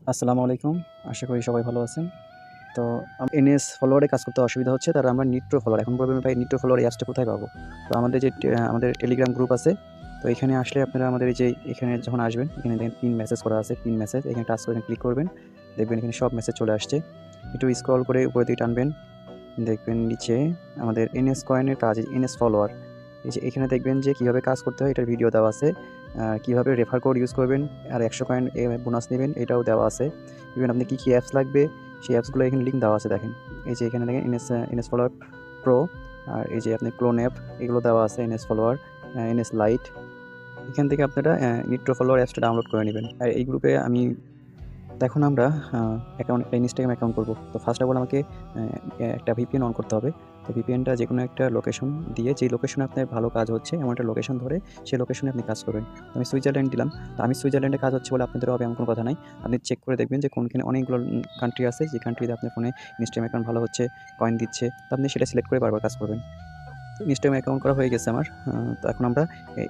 আসসালামু আলাইকুম। আশা করি সবাই ভালো আছেন। তো এনএস ফলোয়ারে কাজ করতে অসুবিধা হচ্ছে, তারা আমরা নিট্রো ফলোয়ার এখন বলবেন ভাই নিট্রো ফলোয়ার এই অ্যাপসটা কোথায় পাবো? তো আমাদের যে আমাদের টেলিগ্রাম গ্রুপ আছে, তো এখানে আসলে আপনারা আমাদের এই যে এখানে যখন আসবেন, এখানে দেখেন পিন মেসেজ করা আছে, পিন মেসেজ এখানে টাচ করে ক্লিক করবেন। দেখবেন এখানে সব মেসেজ চলে আসছে। একটু স্ক্রল করে উপরের দিকে টানবেন। দেখবেন নিচে আমাদের এনএস কয়েনের কাজ, এনএস ফলোয়ার। এই যে এখানে দেখবেন যে কীভাবে কাজ করতে হয় এটার ভিডিও দেওয়া আছে। কীভাবে রেফার কোড ইউজ করবেন আর 100 কয়েন বোনাস নেবেন এটাও দেওয়া আছে। ইভেন আপনি কী অ্যাপস লাগবে সেই অ্যাপসগুলো এখানে লিঙ্ক দেওয়া আছে দেখেন। এই যে এখানে দেখেন এনএস ফলোয়ার প্রো, আর এই যে আপনি ক্লোন অ্যাপ এগুলো দেওয়া আছে, এনএস ফলোয়ার, এনএস লাইট। এখান থেকে আপনারা নিট্রো ফলোয়ার অ্যাপসটা ডাউনলোড করে নেবেন। আর এই গ্রুপে আমি এখন আমরা একটা ইনস্টাগ্রাম অ্যাকাউন্ট করব। তো ফার্স্ট অফ অল আমাকে একটা ভিপিএন অন করতে হবে। তো ভিপিএনটা যেকোনো একটা লোকেশন দিয়ে, যেই লোকেশনে আপনার ভালো কাজ হচ্ছে এমন একটা লোকেশন ধরে সেই লোকেশনে আপনি কাজ করবেন। তো আমি সুইজারল্যান্ড দিলাম। তো আমি সুইজারল্যান্ডে কাজ হচ্ছে বলে আপনাদের হবে এমন কোনো কথা নাই। আপনি চেক করে দেখবেন যে কোনখানে অনেকগুলো কান্ট্রি আছে, যে কান্ট্রিতে আপনার ফোনে ইনস্টাগ্রাম অ্যাকাউন্ট ভালো হচ্ছে, কয়েন দিচ্ছে। তো আপনি সেটা সিলেক্ট করে বারবার কাজ করবেন। ইনস্টাগ্রাম অ্যাকাউন্ট করা হয়ে গেছে আমার। তো এখন আমরা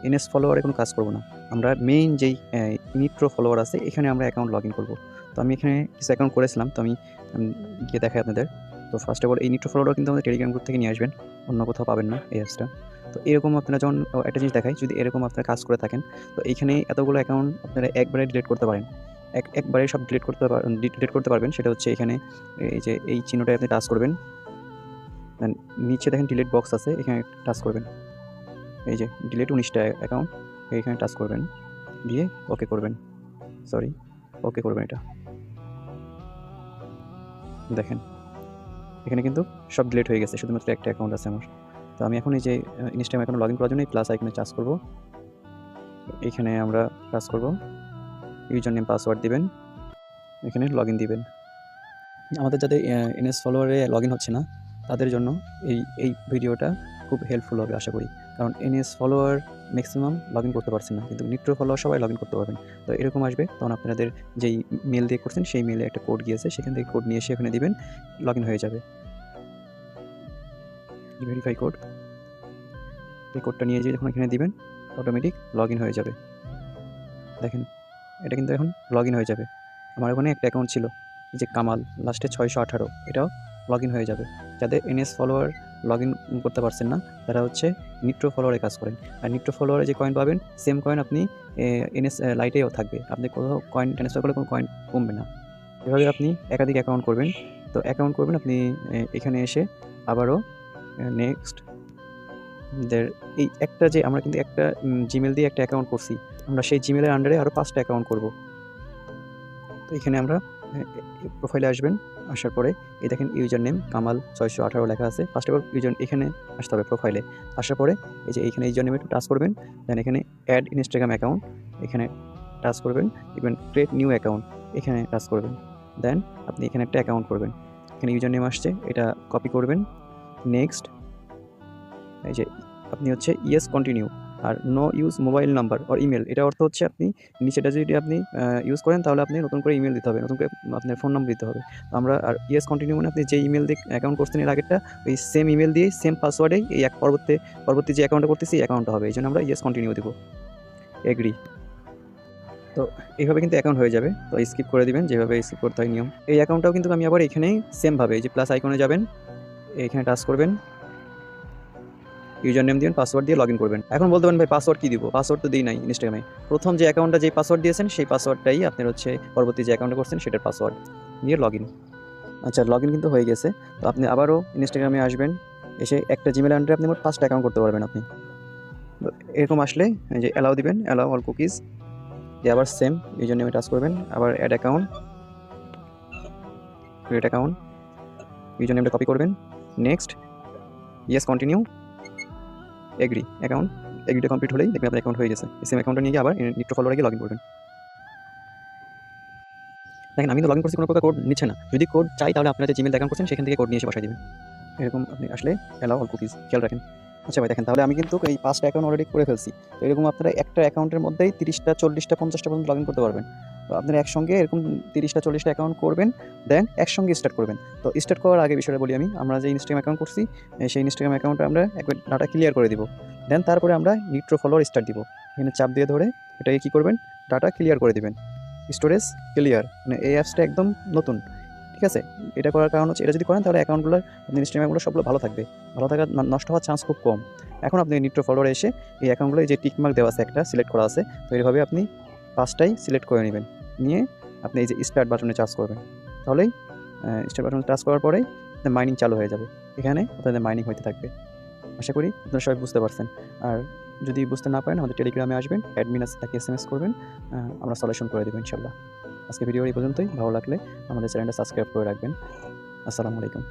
এনএস ফলোয়ারে কোনো কাজ করব না। আমরা মেইন যেই নিট্রো ফলোয়ার আছে এখানে আমরা অ্যাকাউন্ট লগ ইন করব। তো আমি এখানে কিছু অ্যাকাউন্ট করেছিলাম, তো আমি গিয়ে দেখাই আপনাদের। তো ফার্স্ট অফ অল এই নিট্রো ফলোয়ারও কিন্তু আমাদের টেলিগ্রাম গ্রুপ থেকে নিয়ে আসবেন, অন্য কোথাও পাবেন না এই অ্যাপসটা। তো এরকম আপনারা যখন একটা জিনিস দেখাই, যদি এরকম আপনারা কাজ করে থাকেন, তো এইখানে এতগুলো অ্যাকাউন্ট আপনারা একবারে ডিলিট করতে পারেন। একবারে সব ডিলিট করতে পারবেন। সেটা হচ্ছে এখানে এই যে এই চিহ্নটায় আপনি টাচ করবেন। দেন নিচে দেখেন ডিলিট বক্স আছে, এখানে টাচ করবেন। এই যে ডিলিট 19টা অ্যাকাউন্ট, এইখানে টাচ করবেন, দিয়ে ওকে করবেন। সরি, ওকে করবেন এটা। দেখেন এখানে কিন্তু সব ডিলিট হয়ে গেছে, শুধুমাত্র একটা অ্যাকাউন্ট আছে আমার। তো আমি এখন এই যে ইনস্টাগ্রাম অ্যাকাউন্ট লগ ইন করার জন্য এই প্লাস আইকনে টাচ করব। এখানে আমরা টাচ করব, ইউজার নেম পাসওয়ার্ড দিবেন, এখানে লগ ইন দিবেন। আমাদের যাদের এনএস ফলোয়ারে লগ ইন হচ্ছে না তাদের জন্য এই ভিডিওটা খুব হেল্পফুল হবে আশা করি। কারণ NS follower maximum log in করতে পারছে না, কিন্তু নিট্রো ফলোয়ার সবাই লগ ইন করতে পারবেন। তো এরকম আসবে, তখন আপনাদের যেই মেল দিয়ে করছেন সেই মেলে একটা কোড গিয়েছে, সেখান থেকে কোড নিয়ে এসে এখানে দিবেন, লগ ইন হয়ে যাবে। ভেরিফাই কোড, এই কোডটা নিয়ে যেয়ে যখন এখানে দিবেন অটোমেটিক লগ ইন হয়ে যাবে। দেখেন এটা কিন্তু এখন লগ ইন হয়ে যাবে। আমার ওখানে একটা অ্যাকাউন্ট ছিল, এই যে কামাল লাস্টে 618, এটাও লগ ইন হয়ে যাবে। যাদের এনএস ফলোয়ার লগ ইন করতে পারছেন না তারা হচ্ছে নিট্রো ফলোয়ারে কাজ করেন। আর নিট্রো ফলোয়ারে যে কয়েন পাবেন সেম কয়েন আপনি এনএস লাইটেও থাকবে, আপনি কোথাও কয়েন ট্রান্সফার করলে কোনো কয়েন কমবে না। এভাবে আপনি একাধিক অ্যাকাউন্ট করবেন। তো অ্যাকাউন্ট করবেন আপনি এখানে এসে আবারও নেক্সট দের এই একটা যে আমরা কিন্তু একটা জিমেল দিয়ে একটা অ্যাকাউন্ট করছি, আমরা সেই জিমেলের আন্ডারে আরও 5টা অ্যাকাউন্ট করব। তো এখানে আমরা প্রোফাইলে আসবেন, আসার পরে এই দেখেন ইউজার নেম কামাল 618 লেখা আছে। ফার্স্ট অফ অল ইউজার এখানে আসতে হবে প্রোফাইলে। আসার পরে এই যে এইখানে ইউজার নেমে একটু টাচ করবেন, দেন এখানে অ্যাড ইনস্টাগ্রাম অ্যাকাউন্ট এখানে টাচ করবেন, দেখবেন ক্রিয়েট নিউ অ্যাকাউন্ট এখানে টাচ করবেন। দেন আপনি এখানে একটা অ্যাকাউন্ট করবেন, এখানে ইউজার নেম আসছে, এটা কপি করবেন। নেক্সট এই যে আপনি হচ্ছে ইয়েস কন্টিনিউ, আর no use mobile number or email, এটা অর্থ হচ্ছে আপনি নিচেটা যদি আপনি ইউজ করেন তাহলে আপনি নতুন করে ইমেল দিতে হবে, নতুন করে আপনার ফোন নাম্বার দিতে হবে। আমরা আর ইয়েস কন্টিনিউ মানে আপনি যে ইমেল দিয়ে অ্যাকাউন্ট করছেন এর আগেরটা, ওই সেম ইমেল দিয়ে সেম পাসওয়ার্ডেই এই পরবর্তী যে অ্যাকাউন্টটা করতেছি এই অ্যাকাউন্টটা হবে, এই জন্য আমরা ইয়েস কন্টিনিউ দেবো, এগ্রি। তো এইভাবে কিন্তু অ্যাকাউন্ট হয়ে যাবে। তো স্কিপ করে দিবেন, যেভাবে স্কিপ করতে হয় নিয়ম। এই অ্যাকাউন্টটাও কিন্তু আমি আবার এখানেই সেমভাবে এই যে প্লাস আইকনে যাবেন, এখানে টাচ করবেন, ইউজার নেম দিবেন, পাসওয়ার্ড দিয়ে লগ ইন করবেন। এখন বলতে পারেন ভাই পাসওয়ার্ড কী দিব? পাসওয়ার্ড তো দিই নাই ইনস্টাগ্রামে। প্রথম যে অ্যাকাউন্টটা যেই পাসওয়ার্ড দিয়েছেন সেই পাসওয়ার্ডটাই আপনার হচ্ছে পরবর্তী যে অ্যাকাউন্টে করছেন সেটার পাসওয়ার্ড দিয়ে লগ ইন। আচ্ছা, লগ ইন কিন্তু হয়ে গেছে। তো আপনি আবারও ইনস্টাগ্রামে আসবেন, এসে একটা জিমেল আন্ডারে আপনি মোট 5টা অ্যাকাউন্ট করতে পারবেন আপনি। এরকম আসলে এই যে অ্যালাউ দিবেন, অ্যালাউ অল কুকিজ দিয়ে আবার সেম ইউজার নেমে টাচ করবেন, আবার add account, create account, user নেমটা কপি করবেন। Next yes continue, agree account. এগ্রিটা কমপ্লিট হলেই দেখবেন আপনার অ্যাকাউন্ট হয়ে গেছে। সেম অ্যাকাউন্টটা নিয়ে গিয়ে আবার নিট্রো ফলোয়ারে গিয়ে লগ ইন করবেন। দেখেন আমি তো লগ ইন করছি, কোনো প্রকার কোড নিচ্ছে না। যদি কোড চাই তাহলে আপনারা যে জিমেল অ্যাকাউন্ট করছেন সেখান থেকে কোড নিয়ে এসে বসাই দিবেন। এরকম আপনি আসলে অ্যালাউ অল কুকিজ খেয়াল রাখেন। আচ্ছা ভাই দেখেন, তাহলে আমি কিন্তু এই 5টা অ্যাকাউন্ট অলরেডি করে ফেলছি। তো এরকম আপনারা একটা অ্যাকাউন্টের মধ্যেই 30টা 40টা 50টা পর্যন্ত লগ ইন করতে পারবেন। তো আপনারা একসঙ্গে এরকম 30টা 40টা অ্যাকাউন্ট করবেন, দেন একসঙ্গে স্টার্ট করবেন। তো স্টার্ট করার আগে বিষয়টা বলি আমরা যে ইনস্টাগ্রাম অ্যাকাউন্ট করছি সেই ইনস্টাগ্রাম অ্যাকাউন্টে আমরা একবার ডাটা ক্লিয়ার করে দিব। দেন তারপরে আমরা নিট্রো ফলোয়ার স্টার্ট দিব। এখানে চাপ দিয়ে ধরে এটাকে কী করবেন, ডাটা ক্লিয়ার করে দিবেন। স্টোরেজ ক্লিয়ার, মানে এই অ্যাপসটা একদম নতুন। ঠিক আছে? এটা করার কারণ হচ্ছে, এটা যদি করেন তাহলে অ্যাকাউন্টগুলো, আপনার স্ট্রিমারগুলো সবগুলো ভালো থাকবে। ভালো থাকার নষ্ট হওয়ার চান্স খুব কম। এখন আপনি নিট্রো ফলোয়ারে এসে এই অ্যাকাউন্টগুলো, এই যে টিক মার্ক দেওয়া আছে একটা সিলেক্ট করা আছে, তো এইভাবে আপনি 5টাই সিলেক্ট করে নেবেন। নিয়ে আপনি এই যে স্টার্ট বাটনে টাচ করবেন। তাহলেই স্টার্ট বাটনে টাচ করার পরেই আপনার মাইনিং চালু হয়ে যাবে। এখানে আপনাদের মাইনিং হইতে থাকবে। আশা করি আপনারা সবাই বুঝতে পারছেন। আর যদি বুঝতে না পারেন আমাদের টেলিগ্রামে আসবেন, অ্যাডমিন আছে তাকে এসএমএস করবেন, আমরা সলিউশন করে দেব ইনশাআল্লাহ। আজকের ভিডিও এই পর্যন্তই। ভালো লাগলে আমাদের চ্যানেলটা সাবস্ক্রাইব করে রাখবেন। আসসালামু আলাইকুম।